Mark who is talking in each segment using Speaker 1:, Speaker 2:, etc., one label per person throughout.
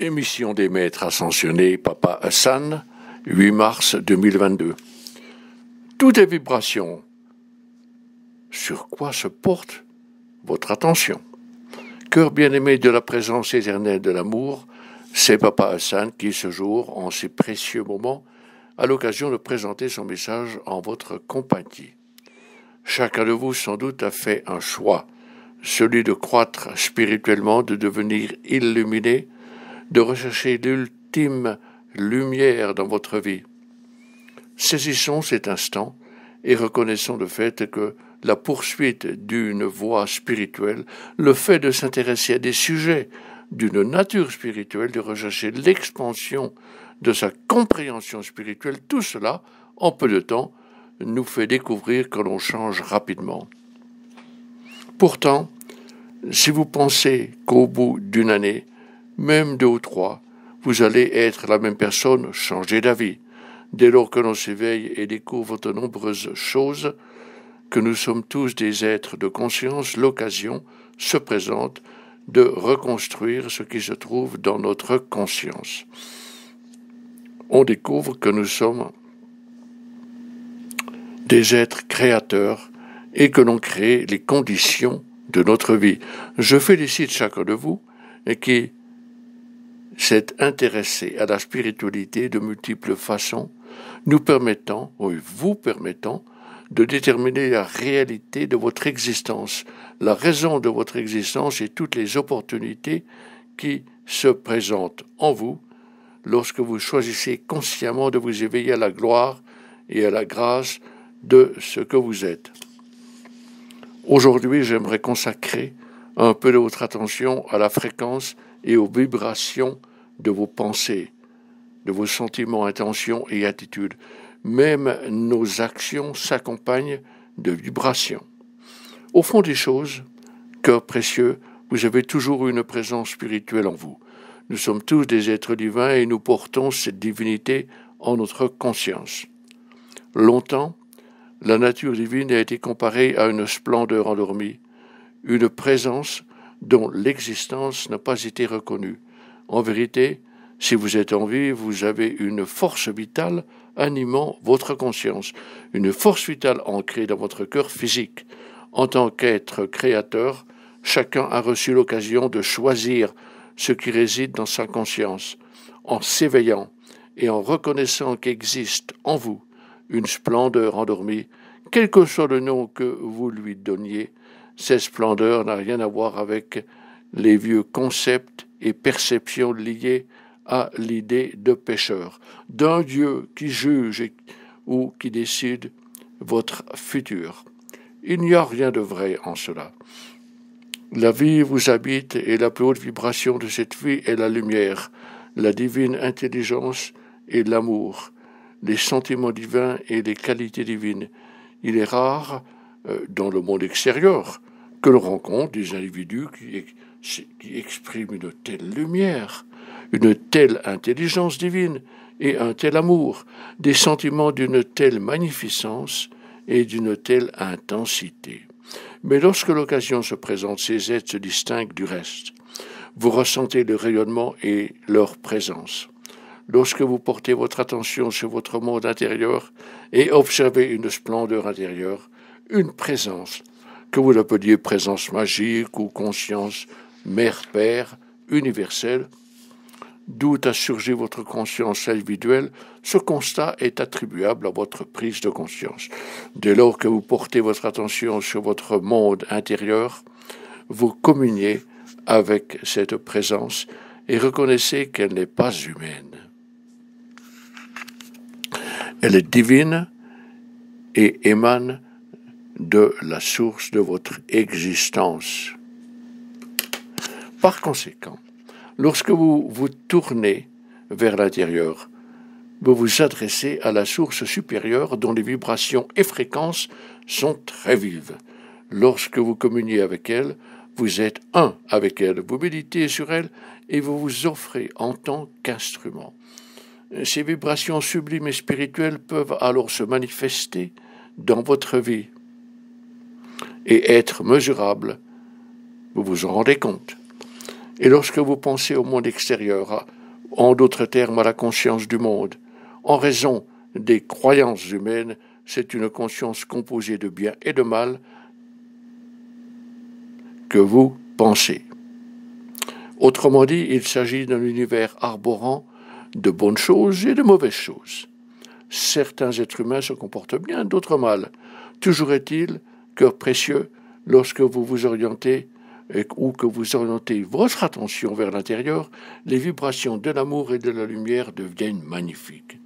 Speaker 1: Émission des maîtres ascensionnés, Papa Hassan, 8 mars 2022. Toutes les vibrations. Sur quoi se porte votre attention? Cœur bien-aimé de la présence éternelle de l'amour, c'est Papa Hassan qui, ce jour, en ces précieux moments, a l'occasion de présenter son message en votre compagnie. Chacun de vous, sans doute, a fait un choix, celui de croître spirituellement, de devenir illuminé, de rechercher l'ultime lumière dans votre vie. Saisissons cet instant et reconnaissons le fait que la poursuite d'une voie spirituelle, le fait de s'intéresser à des sujets d'une nature spirituelle, de rechercher l'expansion de sa compréhension spirituelle, tout cela, en peu de temps, nous fait découvrir que l'on change rapidement. Pourtant, si vous pensez qu'au bout d'une année, même 2 ou 3, vous allez être la même personne, changer d'avis, dès lors que l'on s'éveille et découvre de nombreuses choses, que nous sommes tous des êtres de conscience, l'occasion se présente de reconstruire ce qui se trouve dans notre conscience. On découvre que nous sommes des êtres créateurs et que l'on crée les conditions de notre vie. Je félicite chacun de vous qui s'est intéressé à la spiritualité de multiples façons, vous permettant de déterminer la réalité de votre existence, la raison de votre existence et toutes les opportunités qui se présentent en vous lorsque vous choisissez consciemment de vous éveiller à la gloire et à la grâce de ce que vous êtes. Aujourd'hui, j'aimerais consacrer un peu de votre attention à la fréquence et aux vibrations de vos pensées, de vos sentiments, intentions et attitudes. Même nos actions s'accompagnent de vibrations. Au fond des choses, cœur précieux, vous avez toujours une présence spirituelle en vous. Nous sommes tous des êtres divins et nous portons cette divinité en notre conscience. Longtemps, la nature divine a été comparée à une splendeur endormie, une présence dont l'existence n'a pas été reconnue. En vérité, si vous êtes en vie, vous avez une force vitale animant votre conscience, une force vitale ancrée dans votre cœur physique. En tant qu'être créateur, chacun a reçu l'occasion de choisir ce qui réside dans sa conscience. En s'éveillant et en reconnaissant qu'existe en vous une splendeur endormie, quel que soit le nom que vous lui donniez, cette splendeur n'a rien à voir avec les vieux concepts et perceptions liées à l'idée de pécheur, d'un Dieu qui juge ou qui décide votre futur. Il n'y a rien de vrai en cela. La vie vous habite et la plus haute vibration de cette vie est la lumière, la divine intelligence et l'amour, les sentiments divins et les qualités divines. Il est rare, dans le monde extérieur, que l'on rencontre des individus qui expriment une telle lumière, une telle intelligence divine et un tel amour, des sentiments d'une telle magnificence et d'une telle intensité. Mais lorsque l'occasion se présente, ces êtres se distinguent du reste. Vous ressentez le rayonnement et leur présence. Lorsque vous portez votre attention sur votre monde intérieur et observez une splendeur intérieure, une présence, que vous l'appeliez présence magique ou conscience mère-père universelle, d'où a surgi votre conscience individuelle, ce constat est attribuable à votre prise de conscience. Dès lors que vous portez votre attention sur votre monde intérieur, vous communiez avec cette présence et reconnaissez qu'elle n'est pas humaine. Elle est divine et émane de la source de votre existence. Par conséquent, lorsque vous vous tournez vers l'intérieur, vous vous adressez à la source supérieure dont les vibrations et fréquences sont très vives. Lorsque vous communiez avec elle, vous êtes un avec elle, vous méditez sur elle et vous vous offrez en tant qu'instrument. Ces vibrations sublimes et spirituelles peuvent alors se manifester dans votre vie et être mesurables. Vous vous en rendez compte. Et lorsque vous pensez au monde extérieur, en d'autres termes à la conscience du monde, en raison des croyances humaines, c'est une conscience composée de bien et de mal que vous pensez. Autrement dit, il s'agit d'un univers arborant de bonnes choses et de mauvaises choses. Certains êtres humains se comportent bien, d'autres mal. Toujours est-il, cœur précieux, lorsque vous vous orientez ou que vous orientez votre attention vers l'intérieur, les vibrations de l'amour et de la lumière deviennent magnifiques.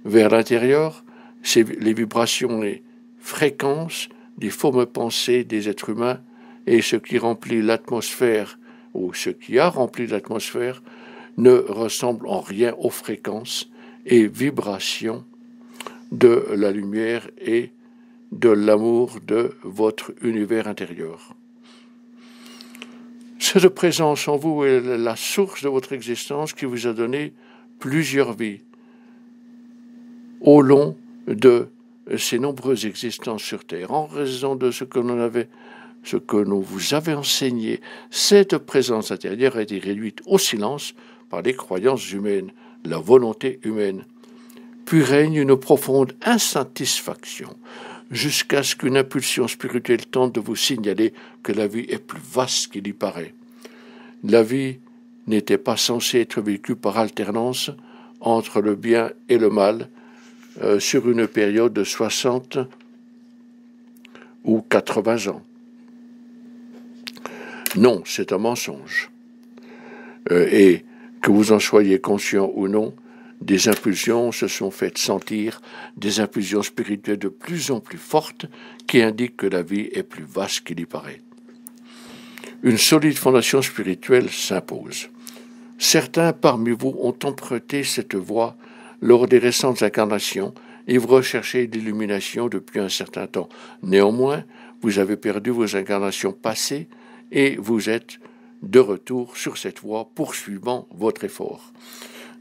Speaker 1: Vers l'intérieur, c'est les vibrations et fréquences des formes pensées des êtres humains et ce qui remplit l'atmosphère ou ce qui a rempli l'atmosphère ne ressemble en rien aux fréquences et vibrations de la lumière et de l'amour de votre univers intérieur. Cette présence en vous est la source de votre existence qui vous a donné plusieurs vies au long de ces nombreuses existences sur Terre. En raison de ce que l'on vous avait enseigné, cette présence intérieure a été réduite au silence par les croyances humaines, la volonté humaine. Puis règne une profonde insatisfaction, jusqu'à ce qu'une impulsion spirituelle tente de vous signaler que la vie est plus vaste qu'il y paraît. La vie n'était pas censée être vécue par alternance entre le bien et le mal sur une période de 60 ou 80 ans. Non, c'est un mensonge. Et que vous en soyez conscient ou non, des impulsions se sont faites sentir, des impulsions spirituelles de plus en plus fortes qui indiquent que la vie est plus vaste qu'il y paraît. Une solide fondation spirituelle s'impose. Certains parmi vous ont emprunté cette voie lors des récentes incarnations et vous recherchez l'illumination depuis un certain temps. Néanmoins, vous avez perdu vos incarnations passées et vous êtes de retour sur cette voie poursuivant votre effort.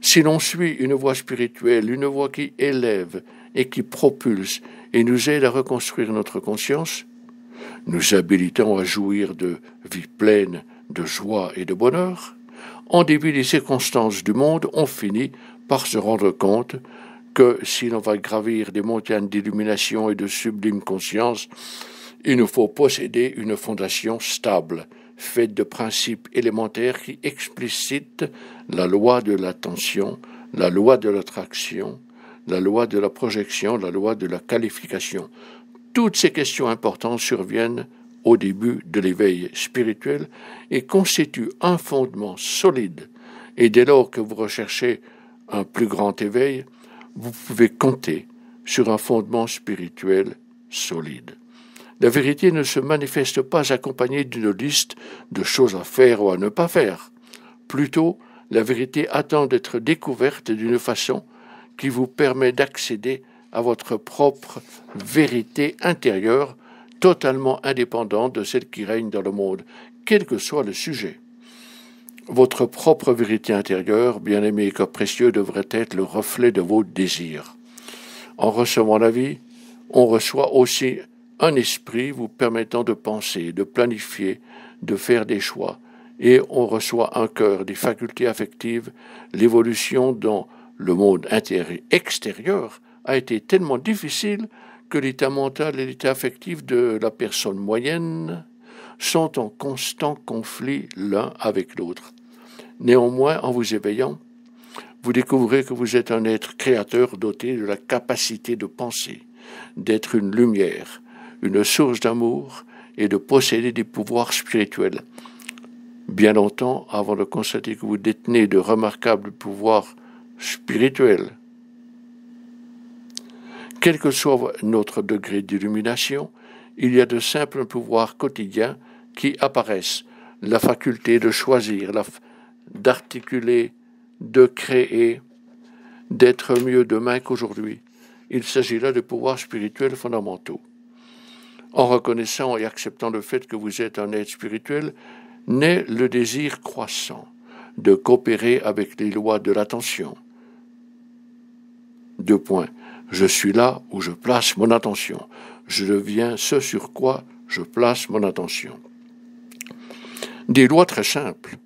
Speaker 1: Si l'on suit une voie spirituelle, une voie qui élève et qui propulse et nous aide à reconstruire notre conscience, nous habilitant à jouir de vie pleine, de joie et de bonheur, en dépit des circonstances du monde, on finit par se rendre compte que si l'on va gravir des montagnes d'illumination et de sublime conscience, il nous faut posséder une fondation stable, faite de principes élémentaires qui explicitent la loi de l'attention, la loi de l'attraction, la loi de la projection, la loi de la qualification. Toutes ces questions importantes surviennent au début de l'éveil spirituel et constituent un fondement solide. Et dès lors que vous recherchez un plus grand éveil, vous pouvez compter sur un fondement spirituel solide. La vérité ne se manifeste pas accompagnée d'une liste de choses à faire ou à ne pas faire. Plutôt, la vérité attend d'être découverte d'une façon qui vous permet d'accéder à votre propre vérité intérieure, totalement indépendante de celle qui règne dans le monde, quel que soit le sujet. Votre propre vérité intérieure, bien-aimé et corps précieux, devrait être le reflet de vos désirs. En recevant la vie, on reçoit aussi un esprit vous permettant de penser, de planifier, de faire des choix. Et on reçoit un cœur, des facultés affectives. L'évolution dans le monde extérieur a été tellement difficile que l'état mental et l'état affectif de la personne moyenne sont en constant conflit l'un avec l'autre. Néanmoins, en vous éveillant, vous découvrez que vous êtes un être créateur doté de la capacité de penser, d'être une lumière, une source d'amour et de posséder des pouvoirs spirituels. Bien longtemps avant de constater que vous détenez de remarquables pouvoirs spirituels. Quel que soit notre degré d'illumination, il y a de simples pouvoirs quotidiens qui apparaissent. La faculté de choisir, d'articuler, de créer, d'être mieux demain qu'aujourd'hui. Il s'agit là de pouvoirs spirituels fondamentaux. En reconnaissant et acceptant le fait que vous êtes un être spirituel, naît le désir croissant de coopérer avec les lois de l'attention. 2 points. Je suis là où je place mon attention. Je deviens ce sur quoi je place mon attention. Des lois très simples.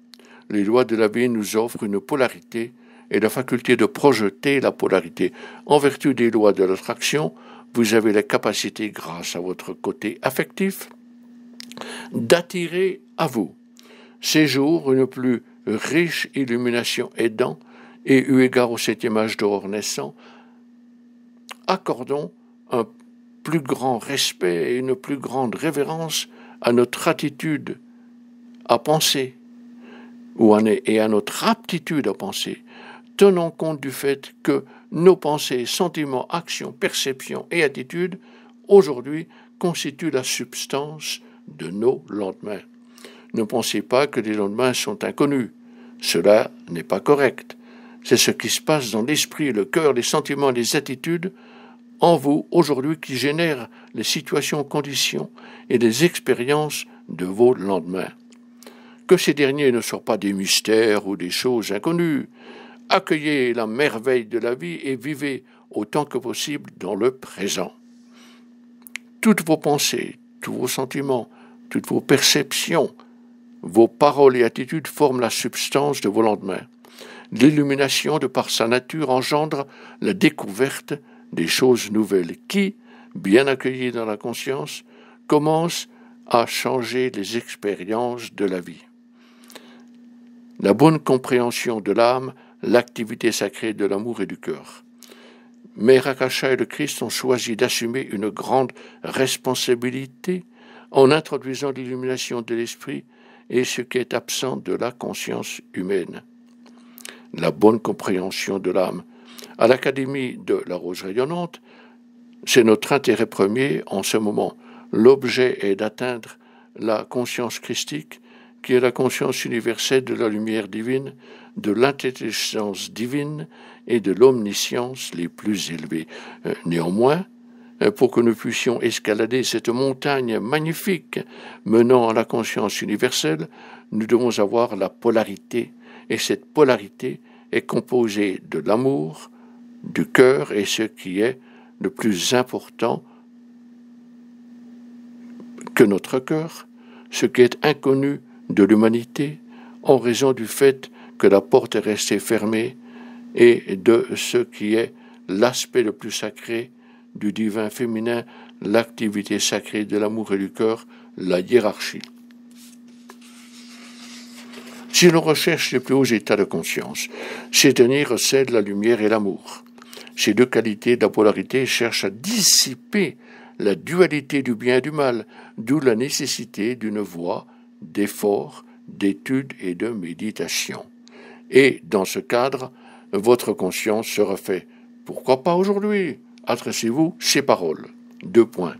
Speaker 1: les lois de la vie nous offrent une polarité et la faculté de projeter la polarité. En vertu des lois de l'attraction, vous avez la capacité, grâce à votre côté affectif, d'attirer à vous ces jours une plus riche illumination aidant, et eu égard au 7e âge d'or naissant, accordons un plus grand respect et une plus grande révérence à notre attitude à penser et à notre aptitude à penser. Tenons compte du fait que nos pensées, sentiments, actions, perceptions et attitudes, aujourd'hui, constituent la substance de nos lendemains. Ne pensez pas que les lendemains sont inconnus. Cela n'est pas correct. C'est ce qui se passe dans l'esprit, le cœur, les sentiments, les attitudes en vous aujourd'hui qui génèrent les situations, conditions et les expériences de vos lendemains. Que ces derniers ne soient pas des mystères ou des choses inconnues. Accueillez la merveille de la vie et vivez autant que possible dans le présent. Toutes vos pensées, tous vos sentiments, toutes vos perceptions, vos paroles et attitudes forment la substance de vos lendemains. L'illumination, de par sa nature, engendre la découverte des choses nouvelles qui, bien accueillies dans la conscience, commencent à changer les expériences de la vie. La bonne compréhension de l'âme, l'activité sacrée de l'amour et du cœur. Mère Akasha et le Christ ont choisi d'assumer une grande responsabilité en introduisant l'illumination de l'esprit et ce qui est absent de la conscience humaine. La bonne compréhension de l'âme. À l'Académie de la Rose Rayonnante, c'est notre intérêt premier en ce moment. L'objet est d'atteindre la conscience christique, qui est la conscience universelle de la lumière divine, de l'intelligence divine et de l'omniscience les plus élevées. Néanmoins, pour que nous puissions escalader cette montagne magnifique menant à la conscience universelle, nous devons avoir la polarité. Et cette polarité est composée de l'amour, du cœur et ce qui est le plus important que notre cœur, ce qui est inconnu de l'humanité en raison du fait que la porte est restée fermée et de ce qui est l'aspect le plus sacré du divin féminin, l'activité sacrée de l'amour et du cœur, la hiérarchie. Si l'on recherche les plus hauts états de conscience, ces derniers recèlent la lumière et l'amour. Ces deux qualités de la polarité cherchent à dissiper la dualité du bien et du mal, d'où la nécessité d'une voie d'effort, d'étude et de méditation. Et dans ce cadre, votre conscience se refait. Pourquoi pas aujourd'hui? Adressez-vous ces paroles. 2 points.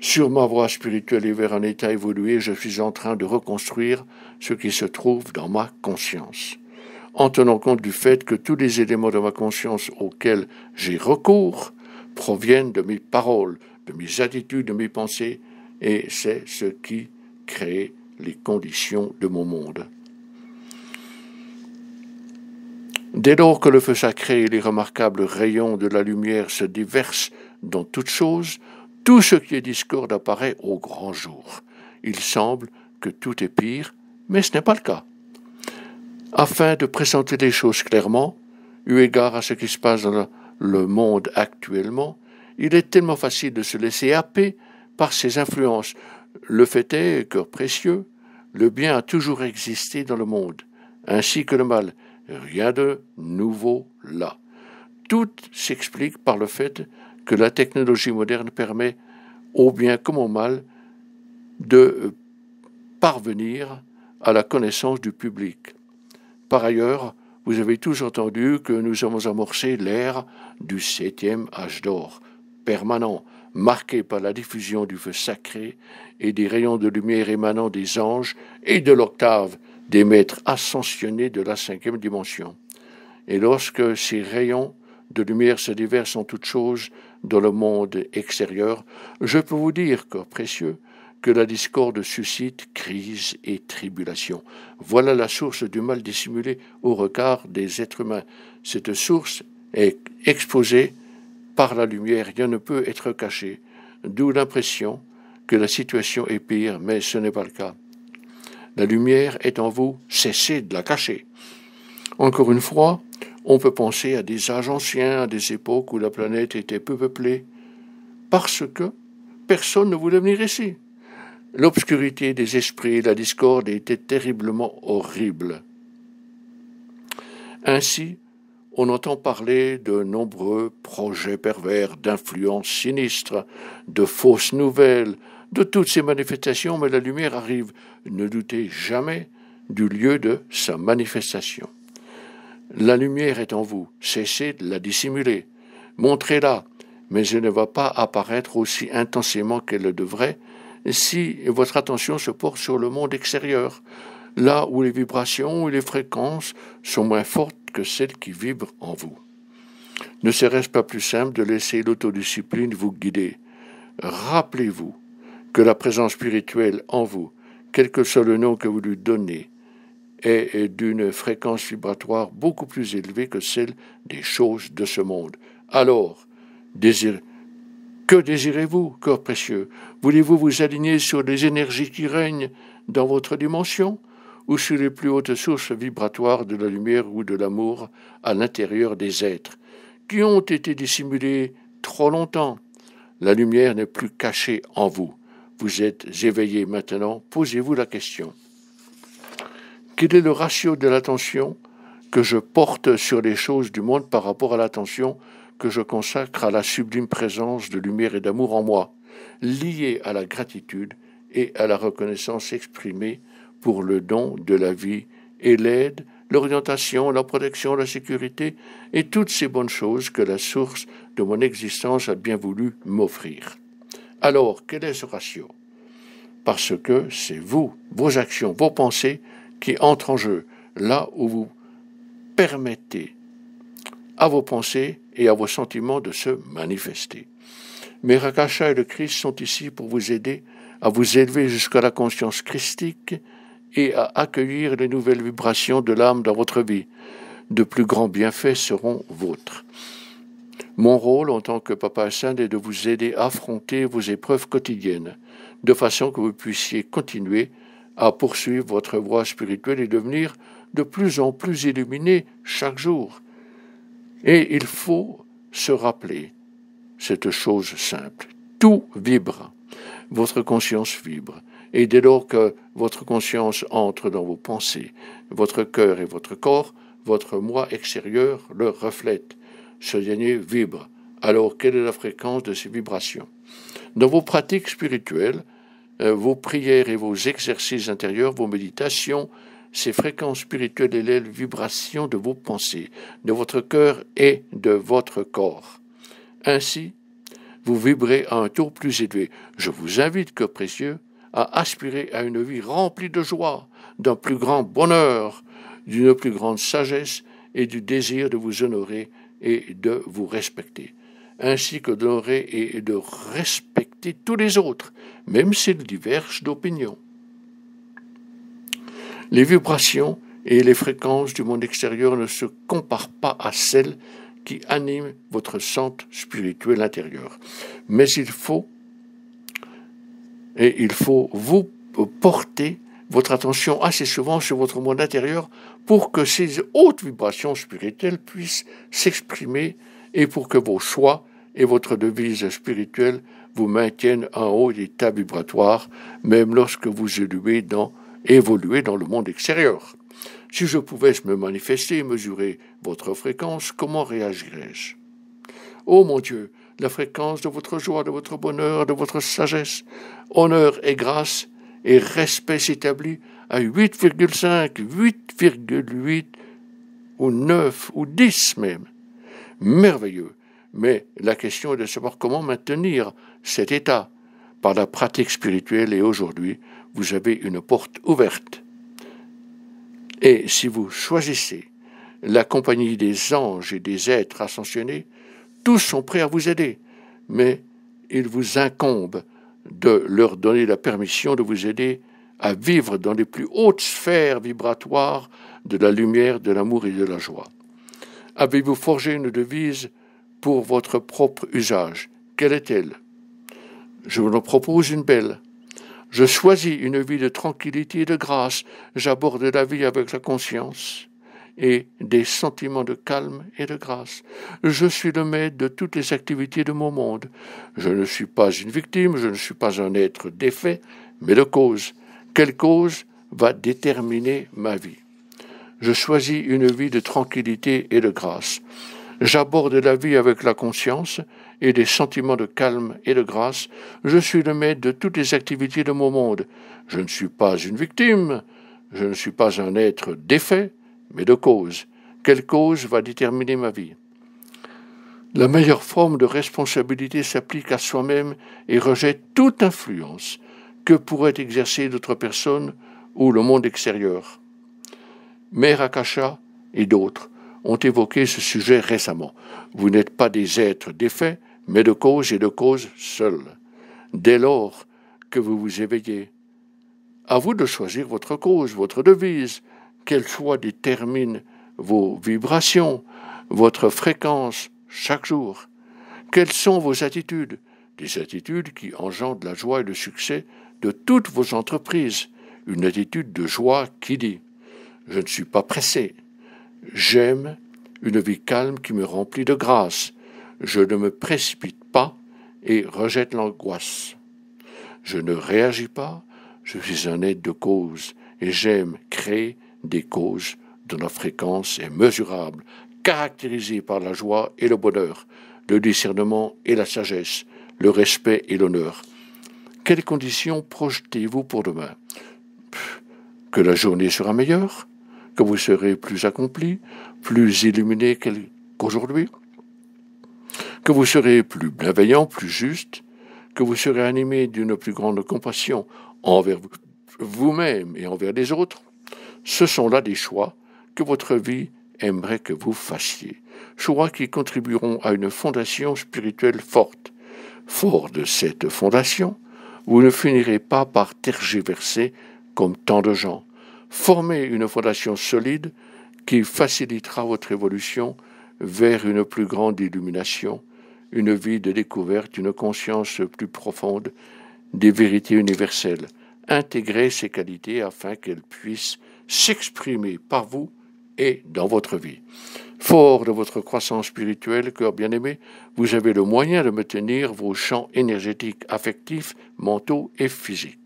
Speaker 1: Sur ma voie spirituelle et vers un état évolué, je suis en train de reconstruire ce qui se trouve dans ma conscience, en tenant compte du fait que tous les éléments de ma conscience auxquels j'ai recours proviennent de mes paroles, de mes attitudes, de mes pensées, et c'est ce qui crée les conditions de mon monde. Dès lors que le feu sacré et les remarquables rayons de la lumière se déversent dans toutes choses, tout ce qui est discorde apparaît au grand jour. Il semble que tout est pire, mais ce n'est pas le cas. Afin de présenter les choses clairement, eu égard à ce qui se passe dans le monde actuellement, il est tellement facile de se laisser happer par ces influences. Le fait est, cœur précieux, le bien a toujours existé dans le monde, ainsi que le mal. Rien de nouveau là. Tout s'explique par le fait que la technologie moderne permet, au bien comme au mal, de parvenir à la connaissance du public. Par ailleurs, vous avez tous entendu que nous avons amorcé l'ère du 7e âge d'or, permanent, marqué par la diffusion du feu sacré et des rayons de lumière émanant des anges et de l'octave des maîtres ascensionnés de la 5e dimension. Et lorsque ces rayons de lumière se déversent en toutes choses dans le monde extérieur, je peux vous dire, corps précieux, que la discorde suscite crise et tribulation. Voilà la source du mal dissimulé au regard des êtres humains. Cette source est exposée par la lumière, rien ne peut être caché, d'où l'impression que la situation est pire, mais ce n'est pas le cas. La lumière est en vous, cessez de la cacher. Encore une fois, on peut penser à des âges anciens, à des époques où la planète était peu peuplée, parce que personne ne voulait venir ici. L'obscurité des esprits et la discorde étaient terriblement horribles. Ainsi, on entend parler de nombreux projets pervers, d'influences sinistres, de fausses nouvelles, de toutes ces manifestations, mais la lumière arrive. Ne doutez jamais du lieu de sa manifestation. La lumière est en vous, cessez de la dissimuler, montrez-la, mais elle ne va pas apparaître aussi intensément qu'elle le devrait si votre attention se porte sur le monde extérieur, là où les vibrations et les fréquences sont moins fortes que celles qui vibrent en vous. Ne serait-ce pas plus simple de laisser l'autodiscipline vous guider? Rappelez-vous que la présence spirituelle en vous, quel que soit le nom que vous lui donnez, est d'une fréquence vibratoire beaucoup plus élevée que celle des choses de ce monde. Alors, que désirez-vous, corps précieux? Voulez-vous vous aligner sur les énergies qui règnent dans votre dimension ou sur les plus hautes sources vibratoires de la lumière ou de l'amour à l'intérieur des êtres qui ont été dissimulés trop longtemps? La lumière n'est plus cachée en vous. Vous êtes éveillé maintenant. Posez-vous la question. Quel est le ratio de l'attention que je porte sur les choses du monde par rapport à l'attention que je consacre à la sublime présence de lumière et d'amour en moi, liée à la gratitude et à la reconnaissance exprimée pour le don de la vie et l'aide, l'orientation, la protection, la sécurité et toutes ces bonnes choses que la source de mon existence a bien voulu m'offrir. Alors, quel est ce ratio? Parce que c'est vous, vos actions, vos pensées qui entrent en jeu, là où vous permettez à vos pensées et à vos sentiments de se manifester. Mirakasha et le Christ sont ici pour vous aider à vous élever jusqu'à la conscience christique et à accueillir les nouvelles vibrations de l'âme dans votre vie. De plus grands bienfaits seront vôtres. Mon rôle en tant que Papa Hassan est de vous aider à affronter vos épreuves quotidiennes, de façon que vous puissiez continuer à poursuivre votre voie spirituelle et devenir de plus en plus illuminé chaque jour. Et il faut se rappeler cette chose simple. Tout vibre. Votre conscience vibre. Et dès lors que votre conscience entre dans vos pensées, votre cœur et votre corps, votre moi extérieur le reflète. Ce dernier vibre. Alors, quelle est la fréquence de ces vibrations? Dans vos pratiques spirituelles, vos prières et vos exercices intérieurs, vos méditations, ces fréquences spirituelles et les vibrations de vos pensées, de votre cœur et de votre corps. Ainsi, vous vibrez à un taux plus élevé. Je vous invite, que précieux, à aspirer à une vie remplie de joie, d'un plus grand bonheur, d'une plus grande sagesse et du désir de vous honorer et de vous respecter, ainsi que d'honorer et de respecter tous les autres, même s'ils divergent d'opinion. Les vibrations et les fréquences du monde extérieur ne se comparent pas à celles qui animent votre centre spirituel intérieur. Mais il faut vous porter votre attention assez souvent sur votre monde intérieur pour que ces hautes vibrations spirituelles puissent s'exprimer et pour que vos choix et votre devise spirituelle vous maintiennent en haut d'état vibratoire, même lorsque vous évoluez dans le monde extérieur. Si je pouvais me manifester et mesurer votre fréquence, comment réagirais-je? Oh mon Dieu, la fréquence de votre joie, de votre bonheur, de votre sagesse, honneur et grâce et respect s'établit à 8,5, 8,8 ou 9 ou 10 même. Merveilleux. Mais la question est de savoir comment maintenir cet état par la pratique spirituelle, et aujourd'hui, vous avez une porte ouverte. Et si vous choisissez la compagnie des anges et des êtres ascensionnés, tous sont prêts à vous aider, mais il vous incombe de leur donner la permission de vous aider à vivre dans les plus hautes sphères vibratoires de la lumière, de l'amour et de la joie. Avez-vous forgé une devise pour votre propre usage? Quelle est-elle? Je vous en propose une belle. Je choisis une vie de tranquillité et de grâce. J'aborde la vie avec la conscience et des sentiments de calme et de grâce. Je suis le maître de toutes les activités de mon monde. Je ne suis pas une victime, je ne suis pas un être défait, mais de cause. Quelle cause va déterminer ma vie? Je choisis une vie de tranquillité et de grâce. J'aborde la vie avec la conscience et des sentiments de calme et de grâce. Je suis le maître de toutes les activités de mon monde. Je ne suis pas une victime, je ne suis pas un être défait, mais de cause. Quelle cause va déterminer ma vie? La meilleure forme de responsabilité s'applique à soi-même et rejette toute influence que pourrait exercer d'autres personnes ou le monde extérieur. Mère Akasha et d'autres ont évoqué ce sujet récemment. Vous n'êtes pas des êtres défaits, mais de cause et de cause seuls. Dès lors que vous vous éveillez, à vous de choisir votre cause, votre devise. Quel choix détermine vos vibrations, votre fréquence chaque jour? Quelles sont vos attitudes? Des attitudes qui engendrent la joie et le succès de toutes vos entreprises. Une attitude de joie qui dit « Je ne suis pas pressé. J'aime une vie calme qui me remplit de grâce. Je ne me précipite pas et rejette l'angoisse. Je ne réagis pas. Je suis un être de cause et j'aime créer des causes dont la fréquence est mesurable, caractérisée par la joie et le bonheur, le discernement et la sagesse, le respect et l'honneur. Quelles conditions projetez-vous pour demain? Que la journée sera meilleure, que vous serez plus accompli, plus illuminé qu'aujourd'hui, que vous serez plus bienveillant, plus juste, que vous serez animé d'une plus grande compassion envers vous-même et envers les autres. Ce sont là des choix que votre vie aimerait que vous fassiez. Choix qui contribueront à une fondation spirituelle forte. Fort de cette fondation, vous ne finirez pas par tergiverser comme tant de gens. Formez une fondation solide qui facilitera votre évolution vers une plus grande illumination, une vie de découverte, une conscience plus profonde des vérités universelles. Intégrez ces qualités afin qu'elles puissent s'exprimer par vous et dans votre vie. Fort de votre croissance spirituelle, cœur bien-aimé, vous avez le moyen de maintenir vos champs énergétiques, affectifs, mentaux et physiques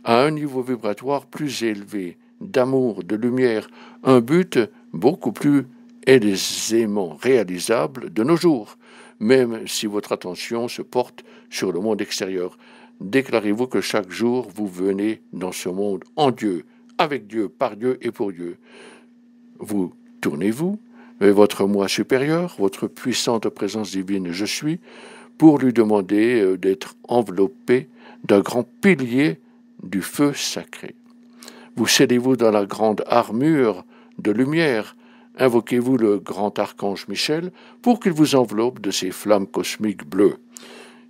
Speaker 1: à un niveau vibratoire plus élevé, d'amour, de lumière, un but beaucoup plus aisément réalisable de nos jours, même si votre attention se porte sur le monde extérieur. Déclarez-vous que chaque jour, vous venez dans ce monde en Dieu, avec Dieu, par Dieu et pour Dieu. Vous tournez-vous vers votre moi supérieur, votre puissante présence divine je suis, pour lui demander d'être enveloppé d'un grand pilier du feu sacré. Vous scellez-vous dans la grande armure de lumière, invoquez-vous le grand archange Michel pour qu'il vous enveloppe de ses flammes cosmiques bleues,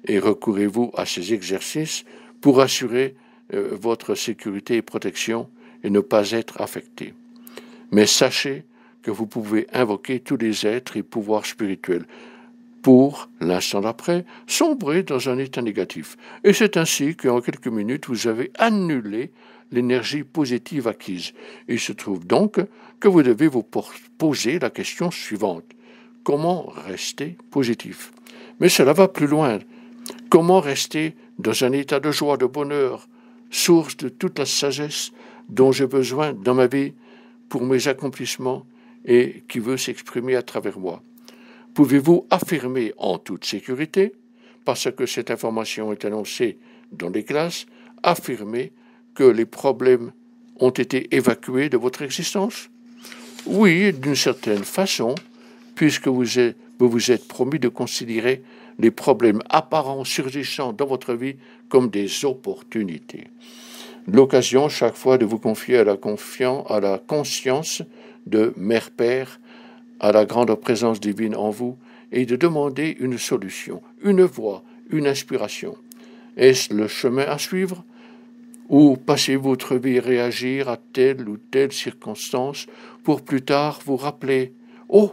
Speaker 1: et recourez-vous à ces exercices pour assurer votre sécurité et protection et ne pas être affecté. Mais sachez que vous pouvez invoquer tous les êtres et pouvoirs spirituels pour, l'instant d'après, sombrer dans un état négatif. Et c'est ainsi qu'en quelques minutes, vous avez annulé l'énergie positive acquise. Il se trouve donc que vous devez vous poser la question suivante. Comment rester positif? Mais cela va plus loin. Comment rester dans un état de joie, de bonheur, source de toute la sagesse dont j'ai besoin dans ma vie pour mes accomplissements et qui veut s'exprimer à travers moi? Pouvez-vous affirmer en toute sécurité, parce que cette information est annoncée dans les classes, affirmer que les problèmes ont été évacués de votre existence? Oui, d'une certaine façon, puisque vous vous êtes promis de considérer les problèmes apparents surgissant dans votre vie comme des opportunités. L'occasion chaque fois de vous confier à la conscience de Mère-Père, à la grande présence divine en vous, et de demander une solution, une voie, une inspiration. Est-ce le chemin à suivre? Ou passez votre vie à réagir à telle ou telle circonstance pour plus tard vous rappeler « Oh,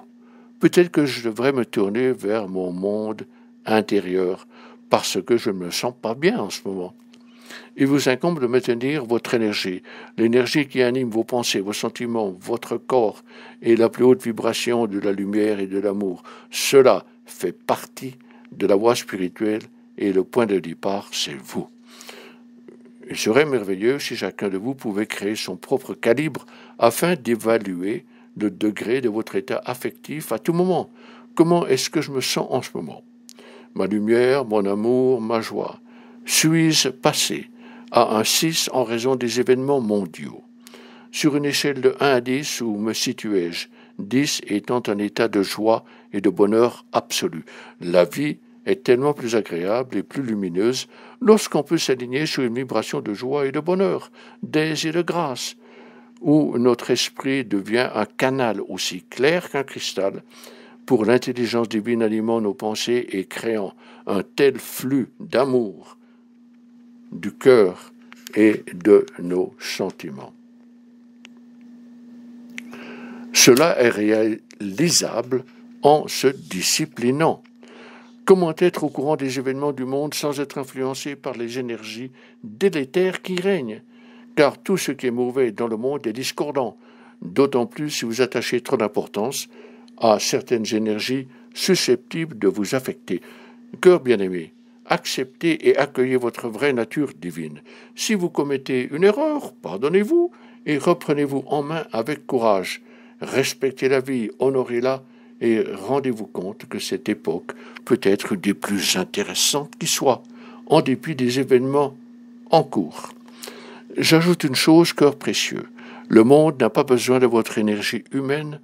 Speaker 1: peut-être que je devrais me tourner vers mon monde intérieur parce que je ne me sens pas bien en ce moment. » Il vous incombe de maintenir votre énergie, l'énergie qui anime vos pensées, vos sentiments, votre corps et la plus haute vibration de la lumière et de l'amour. Cela fait partie de la voie spirituelle et le point de départ, c'est vous. Il serait merveilleux si chacun de vous pouvait créer son propre calibre afin d'évaluer le degré de votre état affectif à tout moment. Comment est-ce que je me sens en ce moment? Ma lumière, mon amour, ma joie. Suis-je passé à un 6 en raison des événements mondiaux? Sur une échelle de 1 à 10, où me situais-je? 10 étant un état de joie et de bonheur absolu. La vie est tellement plus agréable et plus lumineuse lorsqu'on peut s'aligner sur une vibration de joie et de bonheur, d'aise et de grâce, où notre esprit devient un canal aussi clair qu'un cristal pour l'intelligence divine animant nos pensées et créant un tel flux d'amour du cœur et de nos sentiments. Cela est réalisable en se disciplinant. Comment être au courant des événements du monde sans être influencé par les énergies délétères qui règnent? Car tout ce qui est mauvais dans le monde est discordant, d'autant plus si vous attachez trop d'importance à certaines énergies susceptibles de vous affecter. Cœur bien-aimé, acceptez et accueillez votre vraie nature divine. Si vous commettez une erreur, pardonnez-vous et reprenez-vous en main avec courage. Respectez la vie, honorez-la et rendez-vous compte que cette époque peut être des plus intéressantes qui soient, en dépit des événements en cours. J'ajoute une chose, cœur précieux. Le monde n'a pas besoin de votre énergie humaine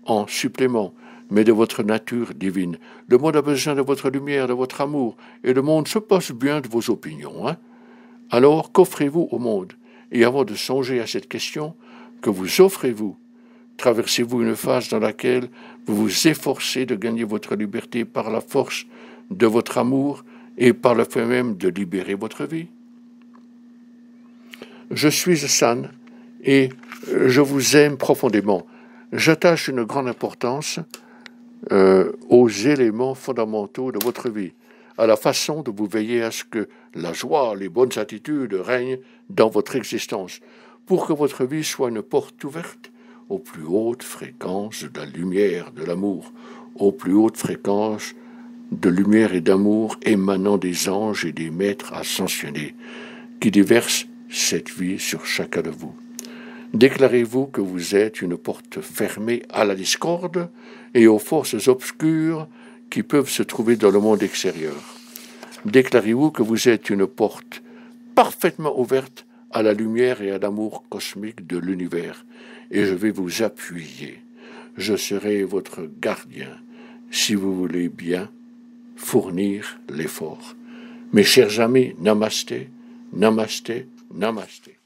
Speaker 1: en supplément, mais de votre nature divine. Le monde a besoin de votre lumière, de votre amour, et le monde se passe bien de vos opinions. Alors, qu'offrez-vous au monde? Et avant de songer à cette question, que vous offrez-vous? Traversez-vous une phase dans laquelle vous vous efforcez de gagner votre liberté par la force de votre amour et par le fait même de libérer votre vie? Je suis Hassan et je vous aime profondément. J'attache une grande importance aux éléments fondamentaux de votre vie, à la façon de vous veiller à ce que la joie, les bonnes attitudes règnent dans votre existence, pour que votre vie soit une porte ouverte aux plus hautes fréquences de la lumière, de l'amour, aux plus hautes fréquences de lumière et d'amour émanant des anges et des maîtres ascensionnés, qui déversent cette vie sur chacun de vous. Déclarez-vous que vous êtes une porte fermée à la discorde et aux forces obscures qui peuvent se trouver dans le monde extérieur. Déclarez-vous que vous êtes une porte parfaitement ouverte à la lumière et à l'amour cosmique de l'univers, et je vais vous appuyer. Je serai votre gardien, si vous voulez bien fournir l'effort. Mes chers amis, namasté, namasté, namasté.